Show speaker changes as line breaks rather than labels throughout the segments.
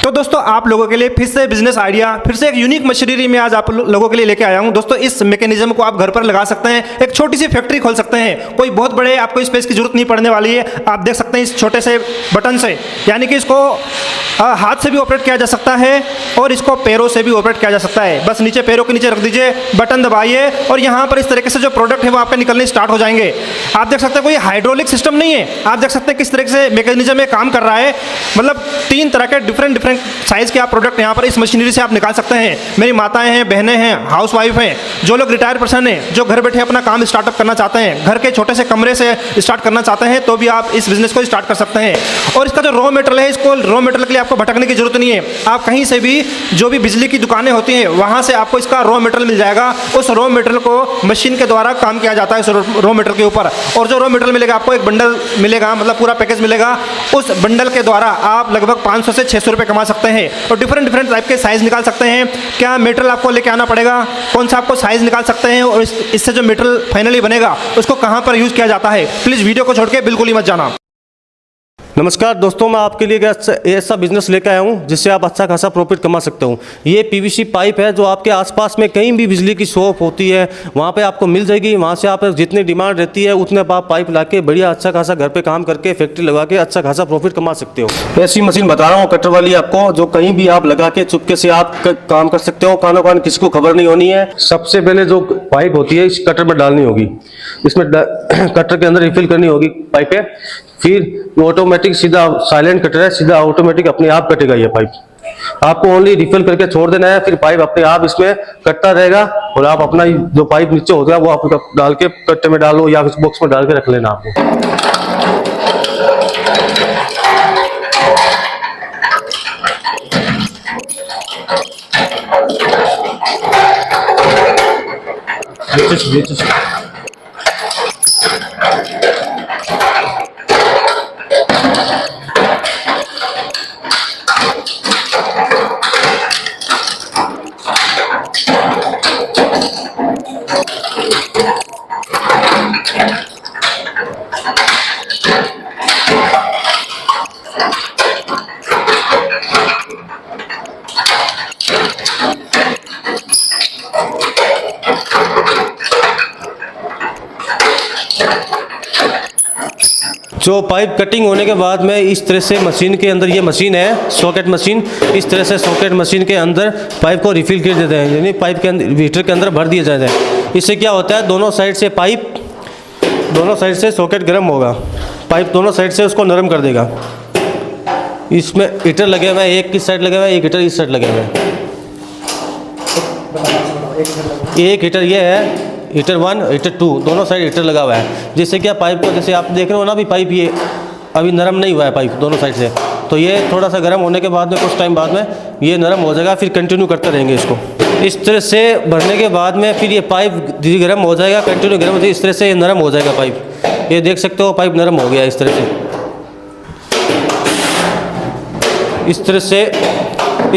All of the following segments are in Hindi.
तो दोस्तों आप लोगों के लिए फिर से बिजनेस आइडिया, फिर से एक यूनिक मशीनरी में आज आप लोगों के लिए लेके आया हूं। दोस्तों इस मैकेनिज्म को आप घर पर लगा सकते हैं, एक छोटी सी फैक्ट्री खोल सकते हैं। कोई बहुत बड़े आपको स्पेस की जरूरत नहीं पड़ने वाली है। आप देख सकते हैं इस छोटे से बटन से, यानी कि इसको हाथ से भी ऑपरेट किया जा सकता है और इसको पैरों से भी ऑपरेट किया जा सकता है। बस नीचे पैरों के नीचे रख दीजिए, बटन दबाइए और यहाँ पर इस तरीके से जो प्रोडक्ट है वो आपके निकलने स्टार्ट हो जाएंगे। आप देख सकते हैं कोई हाइड्रोलिक सिस्टम नहीं है। आप देख सकते हैं किस तरीके से मैकेनिज्म में काम कर रहा है। मतलब 3 तरह के डिफरेंट साइज के आप प्रोडक्ट यहाँ पर इस मशीनरी से आप निकाल सकते हैं। मेरी माताएं हैं, बहनें हैं, हाउस वाइफ हैं, जो लोग रिटायर पर्सन हैं, जो घर बैठे अपना काम स्टार्टअप करना चाहते हैं, घर के छोटे से कमरे से स्टार्ट करना चाहते हैं, तो भी आप इस बिजनेस को स्टार्ट कर सकते हैं। और इसका जो रॉ मटेरियल है, इसको रॉ मटेरियल के लिए आपको भटकने की जरूरत नहीं है। आप कहीं से भी जो भी बिजली की दुकानें होती हैं वहाँ से आपको इसका रॉ मटेरियल मिल जाएगा। उस रॉ मटेरियल को मशीन के द्वारा काम किया जाता है उस रॉ मटेरियल के ऊपर। और जो रॉ मटेरियल मिलेगा आपको एक बंडल मिलेगा, मतलब पूरा पैकेज मिलेगा। उस बंडल के द्वारा आप लगभग 500 से 600 रुपये कमा सकते हैं और डिफरेंट टाइप के साइज निकाल सकते हैं। क्या मटेरियल आपको लेके आना पड़ेगा, कौन सा आपको साइज निकाल सकते हैं और इससे जो मटेरियल फाइनली बनेगा उसको कहाँ पर यूज़ किया जाता है। प्लीज़ वीडियो को छोड़ के बिल्कुल ही मत जाना।
नमस्कार दोस्तों, मैं आपके लिए ऐसा बिजनेस लेकर आया हूं जिससे आप अच्छा खासा प्रॉफिट कमा सकते हो। ये पीवीसी पाइप है जो आपके आसपास में कहीं भी बिजली की शॉप होती है वहां पे आपको मिल जाएगी। वहां से आप जितनी डिमांड रहती है उतने आप पाइप लाके बढ़िया अच्छा खासा घर पे काम करके फैक्ट्री लगा के अच्छा खासा प्रॉफिट कमा सकते हो। ऐसी मशीन बता रहा हूँ कटर वाली आपको, जो कहीं भी आप लगा के चुपके से आप काम कर सकते हो। कानो कान किसी को खबर नहीं होनी है। सबसे पहले जो पाइप होती है इस कटर में डालनी होगी, इसमें कटर के अंदर रिफिल करनी होगी पाइपें। फिर ऑटोमेटिक सीधा साइलेंट कटर है, सीधा ऑटोमेटिक अपने आप कटेगा ये पाइप। आपको ओनली रिफिल करके छोड़ देना है, फिर पाइप अपने आप इसमें कटता रहेगा और आप अपना जो पाइप नीचे होगा वो आप डाल के कट्टे में डालो या इस बॉक्स में डाल के रख लेना आपको। जो पाइप कटिंग होने के बाद में इस तरह से मशीन के अंदर, ये मशीन है सॉकेट मशीन, इस तरह से सॉकेट मशीन के अंदर पाइप को रिफिल कर देते हैं, यानी पाइप के अंदर हीटर के अंदर भर दिए जाते हैं। इससे क्या होता है, दोनों साइड से पाइप, दोनों साइड से सॉकेट गर्म होगा, पाइप दोनों साइड से उसको नरम कर देगा। इसमें हीटर लगे हुए हैं, एक किस साइड लगे हुए हैं, एक हीटर इस साइड लगे हुए हैं। एक हीटर ये है, हीटर 1 हीटर 2 दोनों साइड हीटर लगा हुआ है। जिससे क्या पाइप को, जैसे आप देख रहे हो ना भी पाइप ये अभी नरम नहीं हुआ है पाइप दोनों साइड से, तो ये थोड़ा सा गर्म होने के बाद में कुछ टाइम बाद में ये नरम हो जाएगा। फिर कंटिन्यू करते रहेंगे इसको। इस तरह से भरने के बाद में फिर ये पाइप धीरे गर्म हो जाएगा, कंटिन्यू गर्म हो जाएगा। इस तरह से ये नरम हो जाएगा पाइप। ये देख सकते हो पाइप नरम हो गया इस तरह से। इस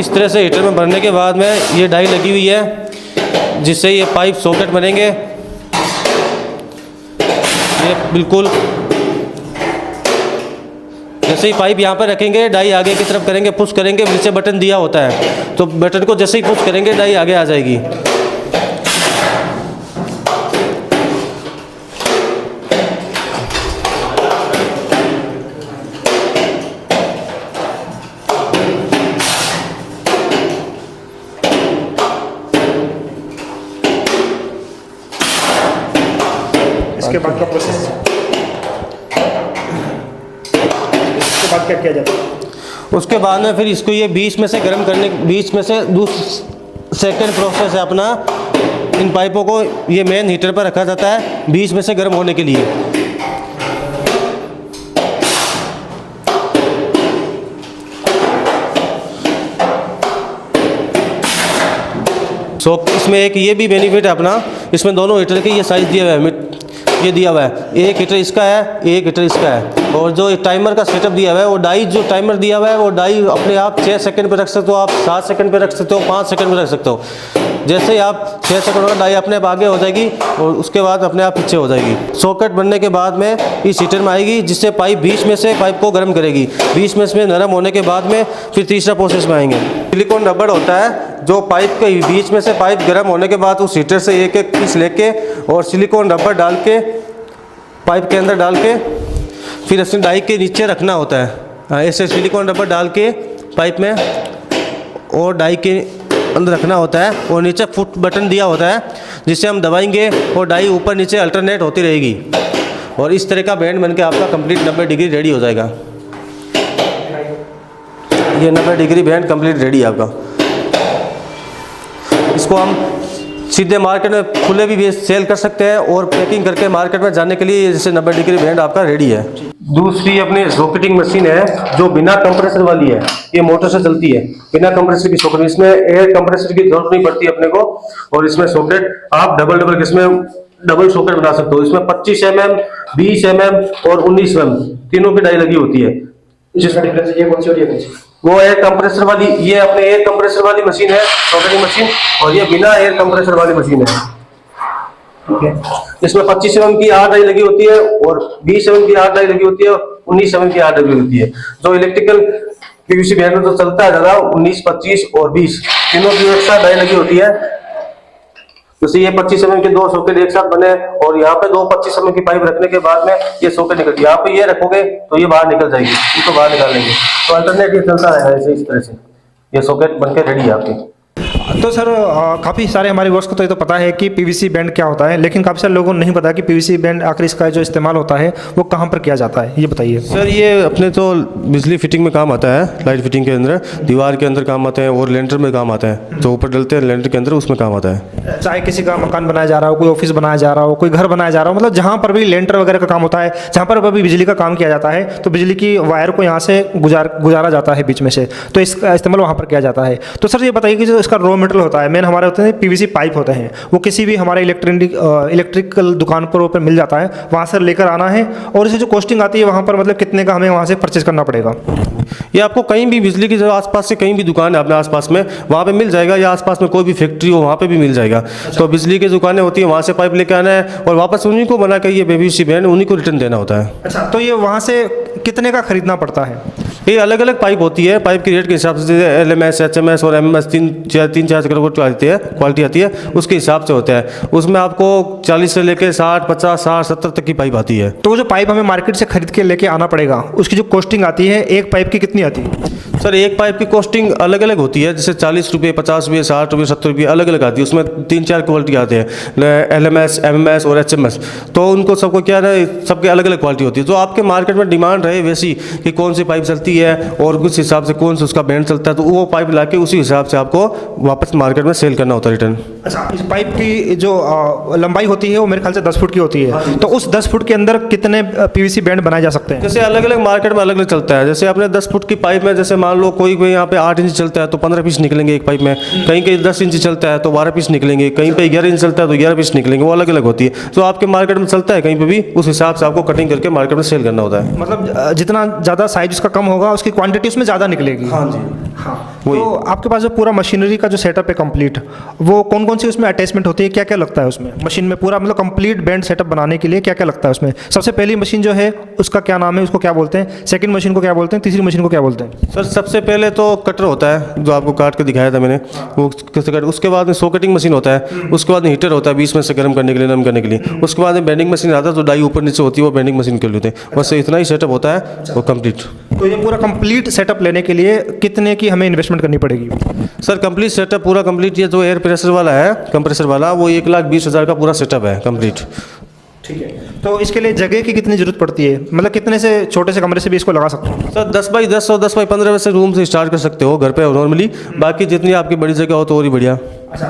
तरह से हीटर में भरने के बाद में ये डाई लगी हुई है जिससे ये पाइप सॉकेट बनेंगे। ये बिल्कुल जैसे ही पाइप यहाँ पर रखेंगे, डाई आगे की तरफ करेंगे, पुश करेंगे, नीचे बटन दिया होता है तो बटन को जैसे ही पुश करेंगे डाई आगे आ जाएगी।
इसके बाद का प्रोसेस, इसके बाद क्या किया जाता है?
उसके बाद में फिर इसको ये 20 में से गर्म करने, 20 में से सेकंड प्रोसेस है अपना। इन पाइपों को ये मेन हीटर पर रखा जाता है 20 में से गर्म होने के लिए। तो इसमें एक ये भी बेनिफिट है अपना, इसमें दोनों हीटर के ये साइज दिया हुआ है, ये दिया हुआ है। एक हीटर इसका है, एक हीटर इसका है। और जो टाइमर का सेटअप दिया हुआ है, वो डाई जो टाइमर दिया हुआ है वो डाई अपने आप 6 सेकंड पे रख सकते हो, आप 7 सेकंड पे रख सकते हो, 5 सेकंड पे रख सकते हो। जैसे ही आप 6 सेकंड होगा डाई अपने आप आगे हो जाएगी और उसके बाद अपने आप पीछे हो जाएगी। सॉकेट बनने के बाद में इस हीटर में आएगी, जिससे पाइप बीच में से पाइप को गर्म करेगी। बीच में इसमें नरम होने के बाद में फिर तीसरा प्रोसेस में आएंगे। सिलिकॉन रबड़ होता है जो पाइप के बीच में से पाइप गर्म होने के बाद उस हीटर से एक एक पीस लेके और सिलिकॉन रबड़ डाल के पाइप के अंदर डाल के फिर इसमें डाई के नीचे रखना होता है। ऐसे सिलिकॉन रबड़ डाल के पाइप में और डाई के अंदर रखना होता है और नीचे फुट बटन दिया होता है जिससे हम दबाएंगे और डाई ऊपर नीचे अल्टरनेट होती रहेगी और इस तरह का बैंड बनके आपका कंप्लीट 90 डिग्री रेडी हो जाएगा। ये 90 डिग्री बैंड कंप्लीट रेडी है आपका। इसको हम सीधे मार्केट में खुले भी सेल कर सकते हैं और पैकिंग करके मार्केट में जाने के लिए जैसे 90 डिग्री बैंड आपका रेडी है। दूसरी अपनी सॉकेटिंग मशीन है जो बिना कंप्रेसर वाली है, ये मोटर से चलती है, बिना कंप्रेसर की सॉकेट। इसमें एयर कंप्रेसर की जरूरत नहीं पड़ती अपने को और इसमें सॉकेट आप डबल इसमें डबल सॉकेट बना सकते हो। इसमें 25 mm, 20 mm और 19 mm तीनों की डाई लगी होती है।
जिसका डिफरेंस ये कौन सी और ये कौन सी?
वो एयर कंप्रेसर वाली, ये अपने एयर कंप्रेसर वाली मशीन है सॉकेटिंग मशीन, और ये बिना एयर कंप्रेसर वाली मशीन है। इसमें 25 mm की 8 डाई लगी होती है और 20 mm की 8 डाई लगी होती है और 19 mm की 8 डाई लगी होती है। जो इलेक्ट्रिकल पीवीसी बैंड में तो चलता है ज्यादा 19, 25 और 20 तीनों की एक साथ डाई लगी होती है। जैसे ये 25 mm के 2 सॉकेट एक साथ बने और यहाँ पे 2 25 mm की पाइप रखने के बाद में ये सॉकेट निकलती है। यहाँ पे ये रखोगे तो ये बाहर निकल जाएगी, इसको बाहर निकालेंगे तो अल्टरनेट ये चलता है ऐसे इस तरह से। ये सॉकेट बनके रेडी है आपकी।
तो सर काफ़ी सारे हमारे व्यूअर्स को तो ये तो पता है कि पीवीसी बैंड क्या होता है, लेकिन काफ़ी सारे लोगों को नहीं पता कि पीवीसी बैंड आखिर इसका जो इस्तेमाल होता है वो कहाँ पर किया जाता है, ये बताइए।
सर ये अपने तो बिजली फिटिंग में काम आता है, लाइट फिटिंग के अंदर, दीवार के अंदर काम आता है और लेंटर में काम आता है। जो ऊपर डलते हैं लेंटर के अंदर उसमें काम आता है।
चाहे किसी का मकान बनाया जा रहा हो, कोई ऑफिस बनाया जा रहा हो, कोई घर बनाया जा रहा हो, मतलब जहाँ पर भी लेंटर वगैरह का काम होता है, जहाँ पर भी बिजली का काम किया जाता है तो बिजली की वायर को यहाँ से गुजारा जाता है बीच में से, तो इसका इस्तेमाल वहाँ पर किया जाता है। तो सर ये बताइए कि जो इसका रॉ मटेरियल होता है, मेन हमारे होते हैं पीवीसी पाइप होते हैं, वो किसी भी हमारे इलेक्ट्रिकल दुकान पर मिल जाता है, वहाँ से लेकर आना है और इसे जो कॉस्टिंग आती है वहाँ पर मतलब कितने का हमें वहाँ से परचेज करना पड़ेगा?
ये आपको कहीं भी बिजली की जो आसपास से कहीं भी दुकान है अपने आसपास में वहाँ पे मिल जाएगा, या आसपास में कोई भी फैक्ट्री हो वहाँ पे भी मिल जाएगा। तो बिजली की दुकानें होती है, वहाँ से पाइप लेके आना है और वापस उन्हीं को बना के ये पीवीसी बैंड उन्हीं को रिटर्न देना होता है।
अच्छा, तो ये वहाँ से कितने का खरीदना पड़ता है?
ये अलग अलग पाइप होती है, पाइप की रेट के हिसाब से LMS, HMS और MMS तीन चार क्वालिटी आती है, उसके हिसाब से होता है। उसमें आपको 40 से लेकर 60, 50, 60, 70 तक की पाइप आती है।
तो जो पाइप हमें मार्केट से खरीद के लेके आना पड़ेगा उसकी जो कॉस्टिंग आती है एक पाइप की कितनी आती है?
सर एक पाइप की कॉस्टिंग अलग अलग होती है, जैसे 40 रुपये, 50 रुपये, 60 रुपये, 70 रुपये अलग अलग आती है। उसमें 3-4 क्वालिटी आते हैं, LMS, MMS और HMS। तो उनको सबको क्या है, सबके अलग अलग क्वालिटी होती है। जो आपके मार्केट में डिमांड रहे वैसी कि कौन सी पाइप चलती है और उस हिसाब से कौन सा उसका बैंड चलता है, तो वो पाइप ला के उसी हिसाब से आपको वापस मार्केट में सेल करना होता है रिटर्न।
अच्छा, इस पाइप की जो लंबाई होती है वो मेरे ख्याल से 10 फुट की होती है, तो उस 10 फुट के अंदर कितने पीवीसी बैंड बनाए जा सकते हैं?
जैसे अलग अलग मार्केट में अलग अलग चलता है। जैसे अपने 10 फुट की पाइप में जैसे मान लो कोई यहाँ पे 8 इंच चलता है तो 15 पीस निकलेंगे एक पाइप में, कहीं कहीं 10 इंच चलता है तो 12 पीस निकलेंगे, कहीं पे 11 इंच चलता है तो 11 पीस निकलेंगे। वो अलग अलग होती है। जो आपके मार्केट में चलता है कहीं पे भी उस हिसाब से आपको कटिंग करके मार्केट में सेल करना होता है।
मतलब जितना ज़्यादा साइज उसका कम होगा उसकी क्वांटिटी उसमें ज़्यादा निकलेगी।
हाँ जी,
हाँ। तो आपके पास जो पूरा मशीनरी का जो सेटअप है कंप्लीट, वो कौन कौन सी उसमें अटैचमेंट होती है, क्या क्या लगता है उसमें मशीन में? पूरा मतलब कंप्लीट बैंड सेटअप बनाने के लिए क्या क्या लगता है उसमें? सबसे पहली मशीन जो है उसका क्या नाम है, उसको क्या बोलते हैं? सेकंड मशीन को क्या बोलते हैं? तीसरी मशीन को क्या बोलते हैं?
सर सबसे पहले तो कटर होता है जो आपको काट के दिखाया था मैंने, वो कैसे कट। उसके बाद में सॉकेटिंग मशीन होता है, उसके बाद हीटर होता है बीच में से गर्म करने के लिए, नरम करने के लिए। उसके बाद में बेंडिंग मशीन आता है, तो डाई ऊपर नीचे होती है, वो बेंडिंग मशीन के लिए होते हैं। बस इतना ही सेटअप होता है वो कंप्लीट।
तो ये पूरा कंप्लीट सेटअप लेने के लिए कितने की हमें इन्वेस्टमेंट करनी पड़ेगी?
सर कंप्लीट सेटअप पूरा कंप्लीट, ये जो एयर प्रेशर वाला है कंप्रेसर वाला, वो 1,20,000 का पूरा सेटअप है कंप्लीट।
ठीक है, तो इसके लिए जगह की कितनी जरूरत पड़ती है? मतलब कितने से छोटे से कमरे से भी इसको लगा सकते हो?
सर 10 बाई 10 और 10 बाई 15 से रूम से स्टार्ट कर सकते हो घर पे नॉर्मली। बाकी जितनी आपकी बड़ी जगह हो तो और ही बढ़िया।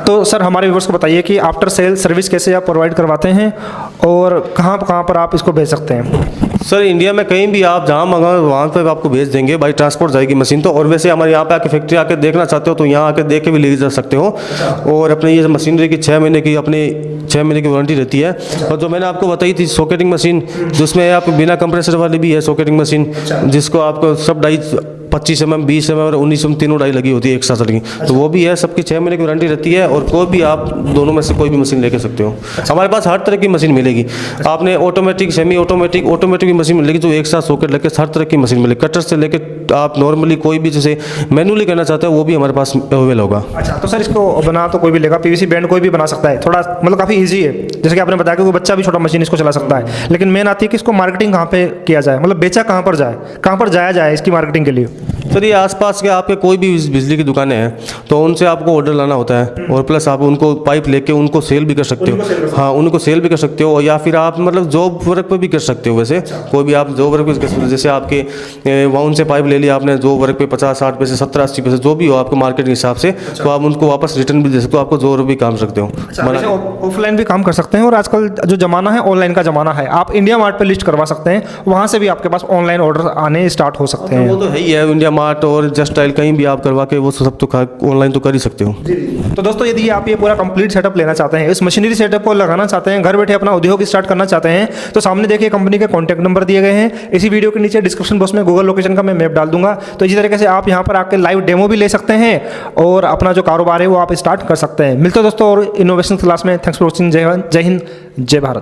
तो सर हमारे व्यूअर्स को बताइए कि आफ्टर सेल सर्विस कैसे आप प्रोवाइड करवाते हैं और कहाँ पर आप इसको भेज सकते हैं?
सर इंडिया में कहीं भी आप जहाँ मंगाओ वहाँ पे आपको भेज देंगे, बाई ट्रांसपोर्ट जाएगी मशीन तो। और वैसे हमारे यहाँ पे आके फैक्ट्री आके देखना चाहते हो तो यहाँ आके देख के भी ले जा सकते हो। और अपने ये मशीनरी की 6 महीने की अपनी 6 महीने की वारंटी रहती है। और जो मैंने आपको बताई थी सॉकेटिंग मशीन, जिसमें आप बिना कंप्रेसर वाली भी है सॉकेटिंग मशीन, जिसको आपको सब डाई 25 mm, 20 mm और 19 mm तीनों डाई लगी होती है एक साथ लगी, तो वो भी है। सबकी 6 महीने की वारंटी रहती है और कोई भी आप दोनों में से कोई भी मशीन लेके सकते हो। हमारे पास हर तरह की मशीन मिलेगी, आपने ऑटोमेटिक, सेमी ऑटोमेटिक, ऑटोमेटिक भी मशीन मिलेगी जो एक साथ सॉकेट लेके हर तरह की मशीन मिलेगी। कटर से लेके आप नॉर्मली कोई भी जैसे मैनुअली करना चाहते हो वो भी हमारे पास अवेलेबल होगा।
अच्छा, तो सर इसको बना तो कोई भी लेगा, पीवीसी बैंड कोई भी बना सकता है, थोड़ा मतलब काफ़ी इजी है। जैसे कि आपने बताया कि कोई बच्चा भी छोटा मशीन इसको चला सकता है, लेकिन मेन आती है कि इसको मार्केटिंग कहाँ पे किया जाए, मतलब बेचा कहाँ पर जाए, कहाँ पर जाया जाए इसकी मार्केटिंग के लिए।
सर ये आसपास के आपके कोई भी बिजली की दुकानें हैं तो उनसे आपको ऑर्डर लाना होता है और प्लस आप उनको पाइप लेके उनको सेल भी कर सकते हो। हाँ, उनको सेल भी कर सकते हो, या फिर आप मतलब जॉब वर्क पे भी कर सकते हो। वैसे कोई भी आप जॉब वर्क पे कर सकते हो, जैसे आपके वहाँ उनसे पाइप ले लिया आपने जॉब वर्क पे 50-60 पैसे, 70-80 पैसे जो भी हो आपको मार्केट के हिसाब से, तो आप उनको वापस रिटर्न भी दे सकते हो, आपको जो भी काम सकते हो।
ऑफलाइन भी काम कर सकते हैं और आजकल जो जमाना है ऑनलाइन का जमाना है, आप इंडिया मार्ट पे लिस्ट करवा सकते हैं, वहाँ से भी आपके पास ऑनलाइन ऑर्डर आने स्टार्ट हो सकते हैं।
वो तो है ही है, इंडिया मार्ट और जस्ट स्टाइल कहीं भी आप करवा के वो सब तो ऑनलाइन तो कर ही सकते हो।
तो दोस्तों यदि आप ये पूरा कंप्लीट सेटअप लेना चाहते हैं, इस मशीनरी सेटअप को लगाना चाहते हैं, घर बैठे अपना उद्योग स्टार्ट करना चाहते हैं, तो सामने देखिए कंपनी के कॉन्टैक्ट नंबर दिए गए हैं। इसी वीडियो के नीचे डिस्क्रिप्शन बॉक्स में गूगल लोकेशन का मैं मैप डाल दूंगा। तो इसी तरीके से आप यहाँ पर आकर लाइव डेमो भी ले सकते हैं और अपना जो कारोबार है वो आप स्टार्ट कर सकते हैं। मिलते हैं दोस्तों और इनोवेशन क्लास में। Thanks for watching. जय हिंद, जय भारत।